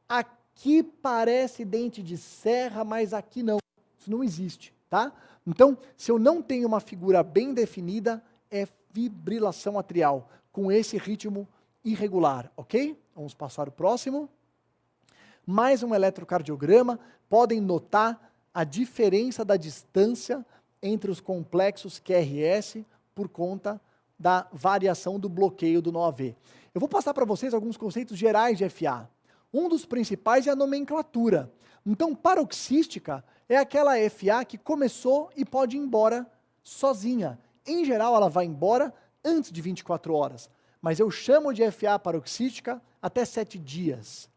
aqui parece dente de serra, mas aqui não. Isso não existe, tá? Então, se eu não tenho uma figura bem definida, é fibrilação atrial, com esse ritmo irregular, ok? Vamos passar o próximo. Mais um eletrocardiograma. Podem notar a diferença da distância entre os complexos QRS por conta da variação do bloqueio do NOAV. Eu vou passar para vocês alguns conceitos gerais de FA. Um dos principais é a nomenclatura. Então, paroxística é aquela FA que começou e pode ir embora sozinha. Em geral, ela vai embora antes de 24 horas. Mas eu chamo de FA paroxística até 7 dias.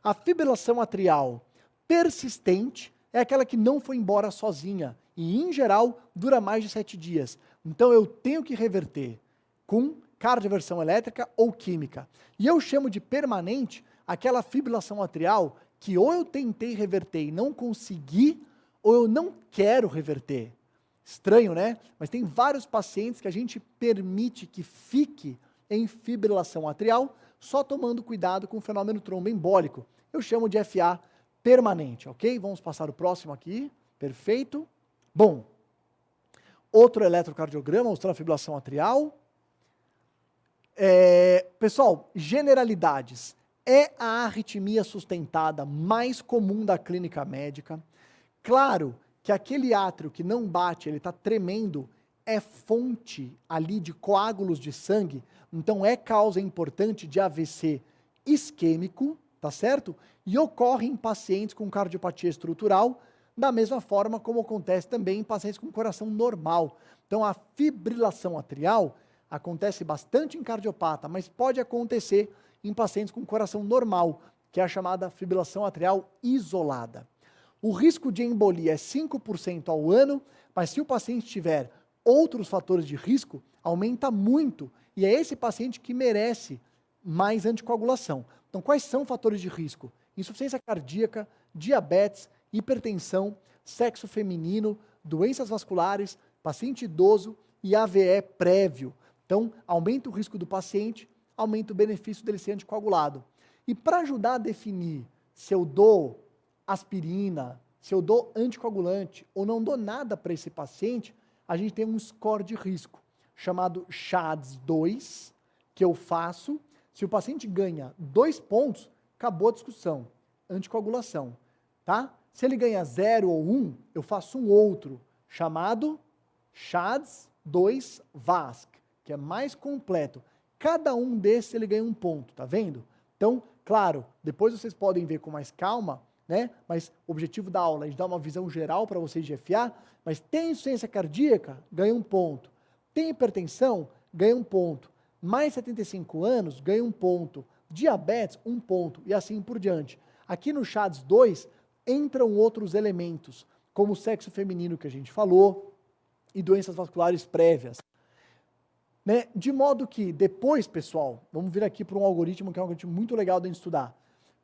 A fibrilação atrial persistente é aquela que não foi embora sozinha. E, em geral, dura mais de 7 dias. Então, eu tenho que reverter com cardioversão elétrica ou química. E eu chamo de permanente aquela fibrilação atrial que ou eu tentei reverter e não consegui, ou eu não quero reverter. Estranho, né? Mas tem vários pacientes que a gente permite que fique em fibrilação atrial, só tomando cuidado com o fenômeno tromboembólico. Eu chamo de FA permanente, ok? Vamos passar o próximo aqui. Perfeito. Bom, outro eletrocardiograma mostrando a fibrilação atrial. Pessoal, generalidades. É a arritmia sustentada mais comum da clínica médica. Claro que aquele átrio que não bate, ele está tremendo, é fonte ali de coágulos de sangue, então é causa importante de AVC isquêmico, tá certo? E ocorre em pacientes com cardiopatia estrutural, da mesma forma como acontece também em pacientes com coração normal. Então, a fibrilação atrial acontece bastante em cardiopata, mas pode acontecer em pacientes com coração normal, que é a chamada fibrilação atrial isolada. O risco de embolia é 5% ao ano, mas se o paciente tiver outros fatores de risco, aumenta muito, e é esse paciente que merece mais anticoagulação. Então, quais são fatores de risco? Insuficiência cardíaca, diabetes, hipertensão, sexo feminino, doenças vasculares, paciente idoso e AVE prévio. Então, aumenta o risco do paciente, aumenta o benefício dele ser anticoagulado. E para ajudar a definir se eu dou aspirina, se eu dou anticoagulante ou não dou nada para esse paciente, a gente tem um score de risco chamado SHADS-2, que eu faço. Se o paciente ganha 2 pontos, acabou a discussão, anticoagulação, tá? Se ele ganha 0 ou 1, eu faço um outro, chamado SHADS-2-VASC, que é mais completo. Cada um desses ele ganha 1 ponto, tá vendo? Então, claro, depois vocês podem ver com mais calma, né? Mas o objetivo da aula é de dar uma visão geral para vocês de FA, mas tem insuficiência cardíaca, ganha 1 ponto. Tem hipertensão, ganha 1 ponto. Mais 75 anos, ganha 1 ponto. Diabetes, 1 ponto. E assim por diante. Aqui no SHADS-2 entram outros elementos, como o sexo feminino que a gente falou e doenças vasculares prévias. Né? De modo que depois, pessoal, vamos vir aqui para um algoritmo que é um algoritmo muito legal de estudar.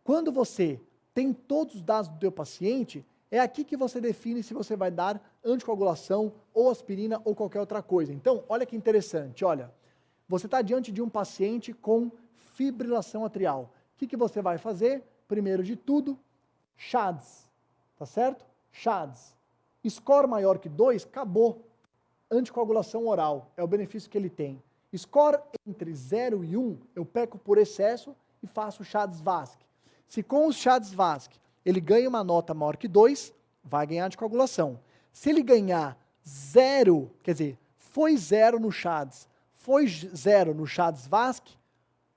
Quando você tem todos os dados do teu paciente, é aqui que você define se você vai dar anticoagulação ou aspirina ou qualquer outra coisa. Então, olha que interessante, olha, você está diante de um paciente com fibrilação atrial. O que você vai fazer? Primeiro de tudo, SHADS, tá certo? SHADS. Score maior que 2, acabou. Anticoagulação oral, é o benefício que ele tem. Score entre 0 e 1, eu peco por excesso e faço SHADS-VASC. Se com o SHADS-VASC ele ganha uma nota maior que 2, vai ganhar anticoagulação. Se ele ganhar 0, quer dizer, foi 0 no SHADS, foi 0 no SHADS-VASC,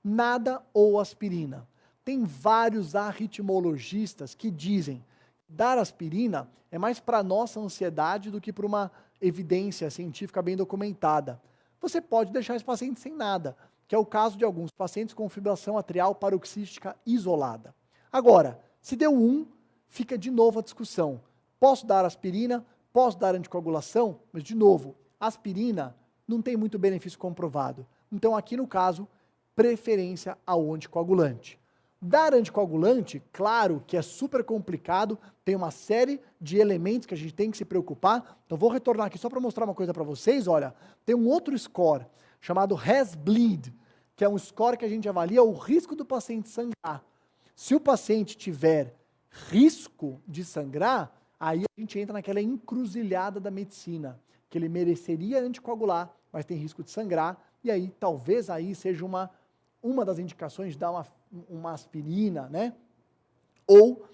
nada ou aspirina. Tem vários arritmologistas que dizem dar aspirina é mais para nossa ansiedade do que para uma evidência científica bem documentada. Você pode deixar esse paciente sem nada, que é o caso de alguns pacientes com fibrilação atrial paroxística isolada. Agora, se deu 1, fica de novo a discussão. Posso dar aspirina, posso dar anticoagulação, mas de novo, aspirina não tem muito benefício comprovado. Então aqui no caso, preferência ao anticoagulante. Dar anticoagulante, claro que é super complicado, tem uma série de elementos que a gente tem que se preocupar. Então vou retornar aqui só para mostrar uma coisa para vocês, olha, tem um outro score chamado HAS-BLEED, que é um score que a gente avalia o risco do paciente sangrar. Se o paciente tiver risco de sangrar, aí a gente entra naquela encruzilhada da medicina, que ele mereceria anticoagular, mas tem risco de sangrar, e aí talvez aí seja uma das indicações de dar uma aspirina, né? Ou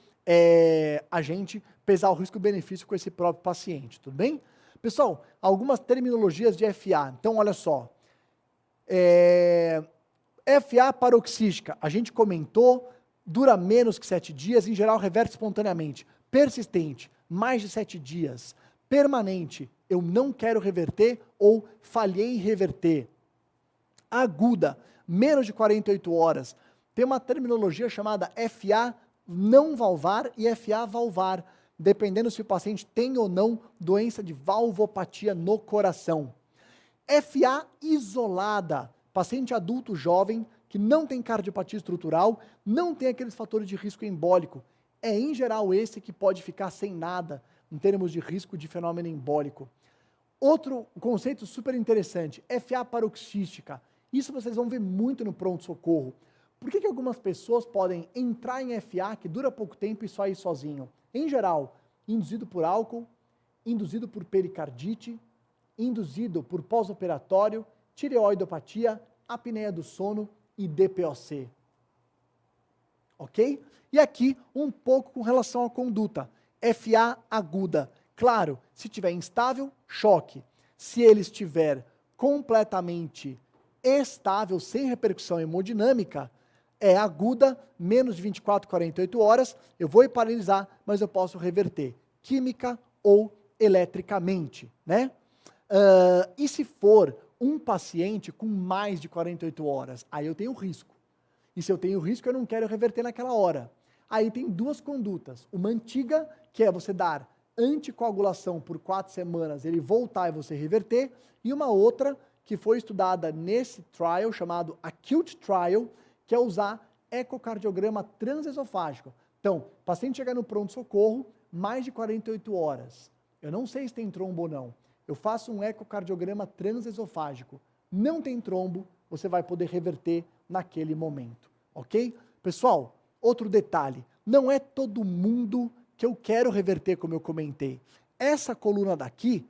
a gente pesar o risco-benefício com esse próprio paciente, tudo bem? Pessoal, algumas terminologias de FA. Então, olha só. FA paroxística, a gente comentou, dura menos que 7 dias, em geral reverte espontaneamente. Persistente, mais de 7 dias. Permanente, eu não quero reverter ou falhei em reverter. Aguda, menos de 48 horas. Tem uma terminologia chamada FA não valvar e FA valvar, dependendo se o paciente tem ou não doença de valvopatia no coração. FA isolada, paciente adulto jovem que não tem cardiopatia estrutural, não tem aqueles fatores de risco embólico. É em geral esse que pode ficar sem nada em termos de risco de fenômeno embólico. Outro conceito super interessante, FA paroxística. Isso vocês vão ver muito no pronto-socorro. Por que algumas pessoas podem entrar em FA que dura pouco tempo e sair sozinho? Em geral, induzido por álcool, induzido por pericardite, induzido por pós-operatório, tireoidopatia, apneia do sono e DPOC. Ok? E aqui um pouco com relação à conduta. FA aguda. Claro, se estiver instável, choque. Se ele estiver completamente estável, sem repercussão hemodinâmica, é aguda, menos de 24, 48 horas, eu vou paralisar, mas eu posso reverter. química ou eletricamente, né? E se for um paciente com mais de 48 horas, aí eu tenho risco. E se eu tenho risco, eu não quero reverter naquela hora. Aí tem duas condutas. Uma antiga, que é você dar anticoagulação por 4 semanas, ele voltar e você reverter. E uma outra, que foi estudada nesse trial, chamado Acute Trial, que é usar ecocardiograma transesofágico. Então, o paciente chega no pronto-socorro, mais de 48 horas. Eu não sei se tem trombo ou não. Eu faço um ecocardiograma transesofágico. Não tem trombo, você vai poder reverter naquele momento, ok? Pessoal, outro detalhe, não é todo mundo que eu quero reverter, como eu comentei. Essa coluna daqui,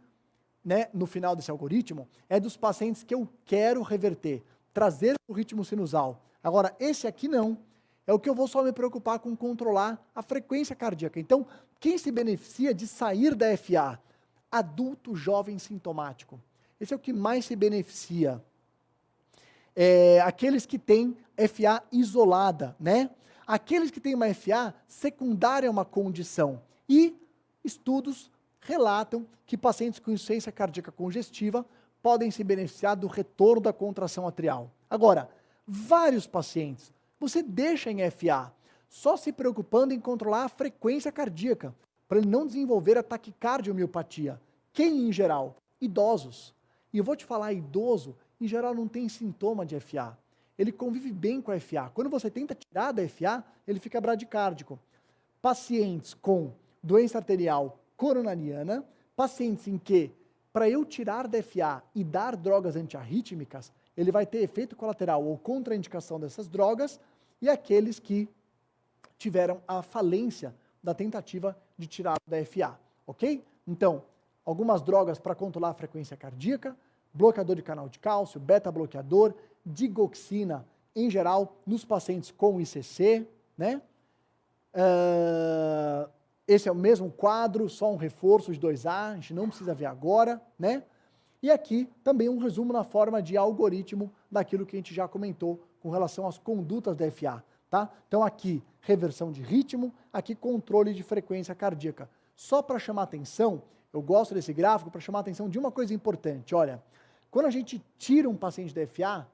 né, no final desse algoritmo, é dos pacientes que eu quero reverter, trazer o ritmo sinusal. Agora, esse aqui não, é o que eu vou só me preocupar com controlar a frequência cardíaca. Então, quem se beneficia de sair da FA? Adulto jovem sintomático. Esse é o que mais se beneficia. Aqueles que têm FA isolada, né? Aqueles que têm uma FA secundária a uma condição. E estudos relatam que pacientes com insuficiência cardíaca congestiva podem se beneficiar do retorno da contração atrial. Agora, vários pacientes, você deixa em FA, só se preocupando em controlar a frequência cardíaca, para ele não desenvolver a taquicardiomiopatía. Quem em geral? Idosos. E eu vou te falar, idoso, em geral não tem sintoma de FA. Ele convive bem com a FA. Quando você tenta tirar da FA, ele fica bradicárdico. Pacientes com doença arterial coronariana, pacientes em que, para eu tirar da FA e dar drogas antiarrítmicas, ele vai ter efeito colateral ou contraindicação dessas drogas, e aqueles que tiveram a falência da tentativa de tirar da FA, ok? Então, algumas drogas para controlar a frequência cardíaca, bloqueador de canal de cálcio, beta-bloqueador, digoxina, em geral, nos pacientes com ICC, né? Esse é o mesmo quadro, só um reforço de 2A, a gente não precisa ver agora, né? E aqui também um resumo na forma de algoritmo daquilo que a gente já comentou com relação às condutas da FA, tá? Então aqui, reversão de ritmo, aqui controle de frequência cardíaca. Só para chamar atenção, eu gosto desse gráfico para chamar atenção de uma coisa importante, olha, quando a gente tira um paciente da FA,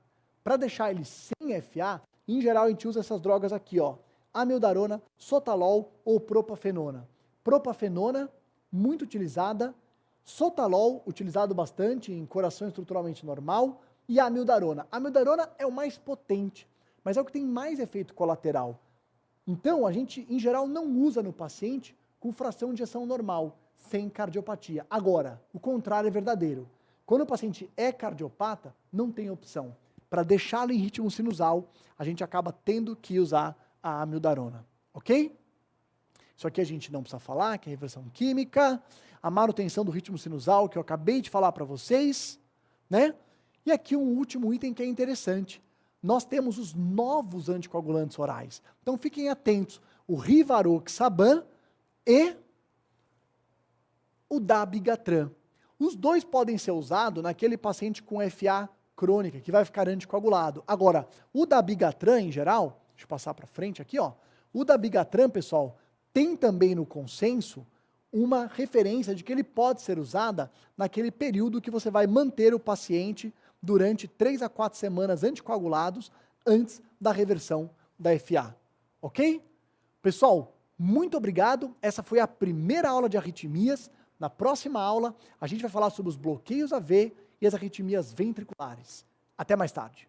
para deixar ele sem FA, em geral a gente usa essas drogas aqui, ó, amiodarona, sotalol ou propafenona. Propafenona, muito utilizada, sotalol, utilizado bastante em coração estruturalmente normal, e a amiodarona. A amiodarona é o mais potente, mas é o que tem mais efeito colateral. Então, a gente, em geral, não usa no paciente com fração de ejeção normal, sem cardiopatia. Agora, o contrário é verdadeiro. Quando o paciente é cardiopata, não tem opção. Para deixá-lo em ritmo sinusal, a gente acaba tendo que usar a amiodarona, ok? Isso aqui a gente não precisa falar, que é reversão química, a manutenção do ritmo sinusal, que eu acabei de falar para vocês, né? E aqui um último item que é interessante. Nós temos os novos anticoagulantes orais. Então fiquem atentos. O Rivaroxaban e o Dabigatran. Os dois podem ser usados naquele paciente com FA crônica, que vai ficar anticoagulado. Agora, o Dabigatran, em geral, deixa eu passar para frente aqui, ó. O Dabigatran, pessoal, tem também no consenso uma referência de que ele pode ser usada naquele período que você vai manter o paciente durante 3 a 4 semanas anticoagulados antes da reversão da FA, ok? Pessoal, muito obrigado. Essa foi a primeira aula de arritmias. Na próxima aula, a gente vai falar sobre os bloqueios AV e as arritmias ventriculares. Até mais tarde.